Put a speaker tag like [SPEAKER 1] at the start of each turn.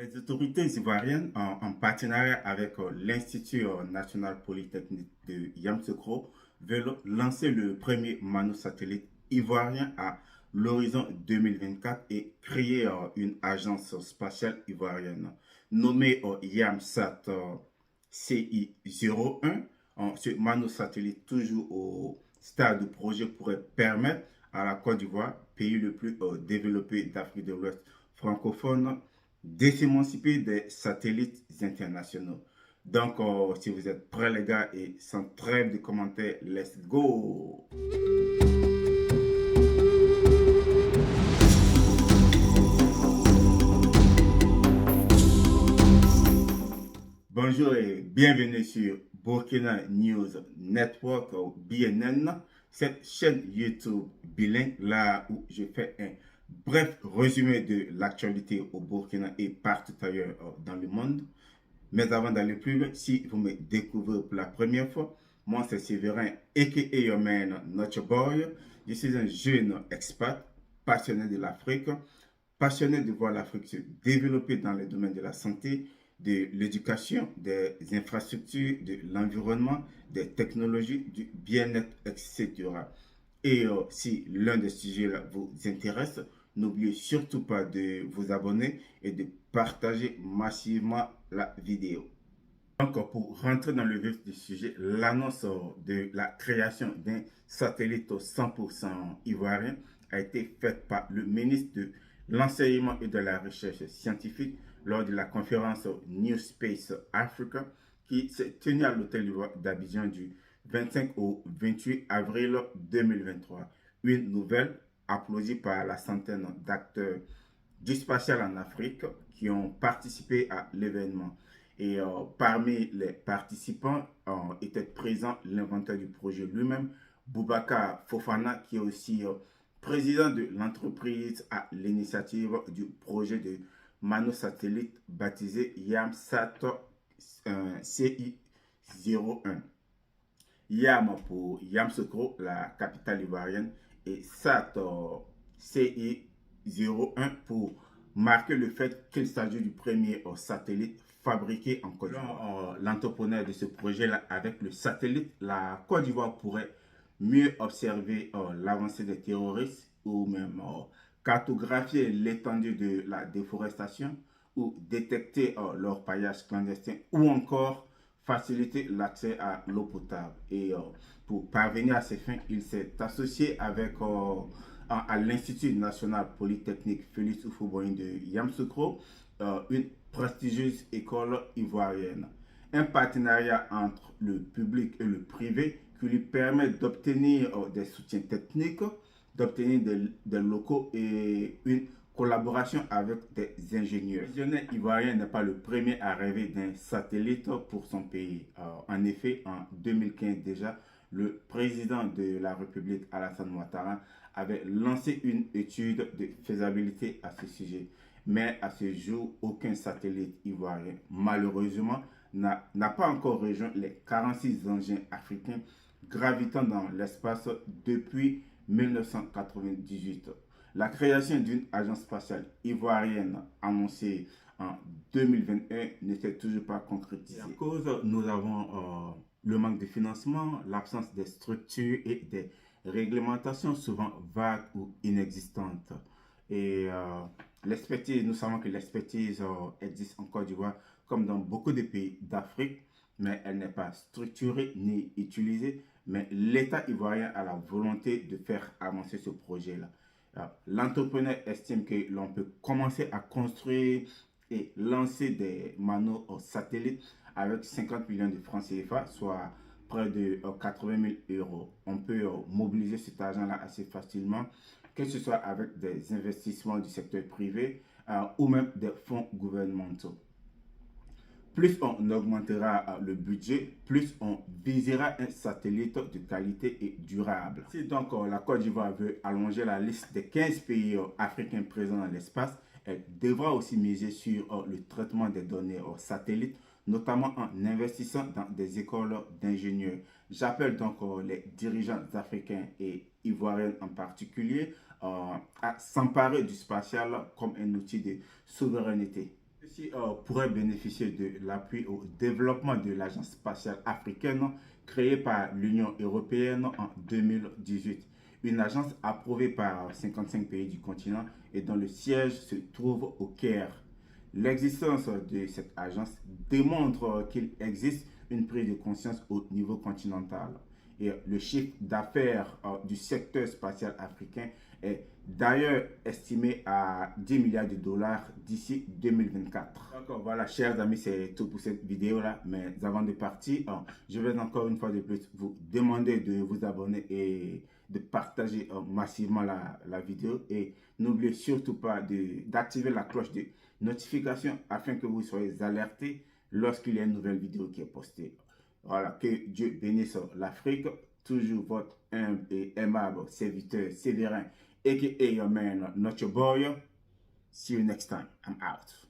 [SPEAKER 1] Les autorités ivoiriennes, en partenariat avec l'Institut national polytechnique de Yamoussoukro, veulent lancer le premier nanosatellite ivoirien à l'horizon 2024 et créer une agence spatiale ivoirienne nommée YAMSAT CI01. Ce nanosatellite, toujours au stade de projet, pourrait permettre à la Côte d'Ivoire, pays le plus développé d'Afrique de l'Ouest francophone, de s'émanciper des satellites internationaux. Donc, si vous êtes prêts, les gars, et sans trêve de commentaires, let's go! Bonjour et bienvenue sur Burkina News Network, ou BNN, cette chaîne YouTube bilingue là où je fais un bref résumé de l'actualité au Burkina et partout ailleurs dans le monde. Mais avant d'aller plus loin, si vous me découvrez pour la première fois, moi c'est Séverin, a.k.a. Your Man, Not Your Boy. Je suis un jeune expat, passionné de l'Afrique, passionné de voir l'Afrique se développer dans les domaines de la santé, de l'éducation, des infrastructures, de l'environnement, des technologies, du bien-être, etc. Et si l'un des sujets là vous intéresse, n'oubliez surtout pas de vous abonner et de partager massivement la vidéo. Donc, pour rentrer dans le vif du sujet, l'annonce de la création d'un satellite 100% ivoirien a été faite par le ministre de l'Enseignement et de la Recherche scientifique lors de la conférence New Space Africa qui s'est tenue à l'hôtel d'Abidjan du 25 au 28 avril 2023. Une nouvelle applaudie par la centaine d'acteurs du spatial en Afrique qui ont participé à l'événement. Et parmi les participants était présent l'inventeur du projet lui-même, Boubacar Fofana, qui est aussi président de l'entreprise à l'initiative du projet de nanosatellite baptisé YAMSAT CI01. YAM pour Yamoussoukro, la capitale ivoirienne, et SAT CI01 pour marquer le fait qu'il s'agit du premier satellite fabriqué en Côte d'Ivoire. L'entrepreneur de ce projet-là, avec le satellite, la Côte d'Ivoire pourrait mieux observer l'avancée des terroristes ou même cartographier l'étendue de la déforestation ou détecter leur paillage clandestin ou encore faciliter l'accès à l'eau potable. Et pour parvenir à ces fins, il s'est associé avec à l'Institut national polytechnique Félix Houphouët-Boigny de Yamoussoukro, une prestigieuse école ivoirienne. Un partenariat entre le public et le privé qui lui permet d'obtenir des soutiens techniques, d'obtenir des locaux et une collaboration avec des ingénieurs. Le visionnaire ivoirien n'est pas le premier à rêver d'un satellite pour son pays. En effet, en 2015 déjà, le président de la République, Alassane Ouattara, avait lancé une étude de faisabilité à ce sujet. Mais à ce jour, aucun satellite ivoirien, malheureusement, n'a pas encore rejoint les 46 engins africains gravitant dans l'espace depuis 1998. La création d'une agence spatiale ivoirienne annoncée en 2021 n'était toujours pas concrétisée. À cause, nous avons le manque de financement, l'absence des structures et des réglementations souvent vagues ou inexistantes. Et l'expertise, nous savons que l'expertise existe en Côte d'Ivoire comme dans beaucoup de pays d'Afrique, mais elle n'est pas structurée ni utilisée. Mais l'État ivoirien a la volonté de faire avancer ce projet-là. L'entrepreneur estime que l'on peut commencer à construire et lancer des nanosatellites avec 50 millions de francs CFA, soit près de 80 000 euros. On peut mobiliser cet argent-là assez facilement, que ce soit avec des investissements du secteur privé ou même des fonds gouvernementaux. Plus on augmentera le budget, plus on visera un satellite de qualité et durable. Si donc la Côte d'Ivoire veut allonger la liste des 15 pays africains présents dans l'espace, elle devra aussi miser sur le traitement des données satellites, notamment en investissant dans des écoles d'ingénieurs. J'appelle donc les dirigeants africains et ivoiriens en particulier à s'emparer du spatial comme un outil de souveraineté. Ceci pourrait bénéficier de l'appui au développement de l'Agence spatiale africaine créée par l'Union européenne en 2018. Une agence approuvée par 55 pays du continent et dont le siège se trouve au Caire. L'existence de cette agence démontre qu'il existe une prise de conscience au niveau continental. Et le chiffre d'affaires du secteur spatial africain est d'ailleurs estimé à 10 milliards de dollars d'ici 2024. Donc voilà, chers amis, c'est tout pour cette vidéo-là. Mais avant de partir, je vais encore une fois de plus vous demander de vous abonner et de partager massivement la vidéo. Et n'oubliez surtout pas d'activer la cloche de notification afin que vous soyez alertés lorsqu'il y a une nouvelle vidéo qui est postée. Voilà, que Dieu bénisse l'Afrique. Toujours votre humble et aimable serviteur Séverin, a.k.a. your man, not your boy. See you next time. I'm out.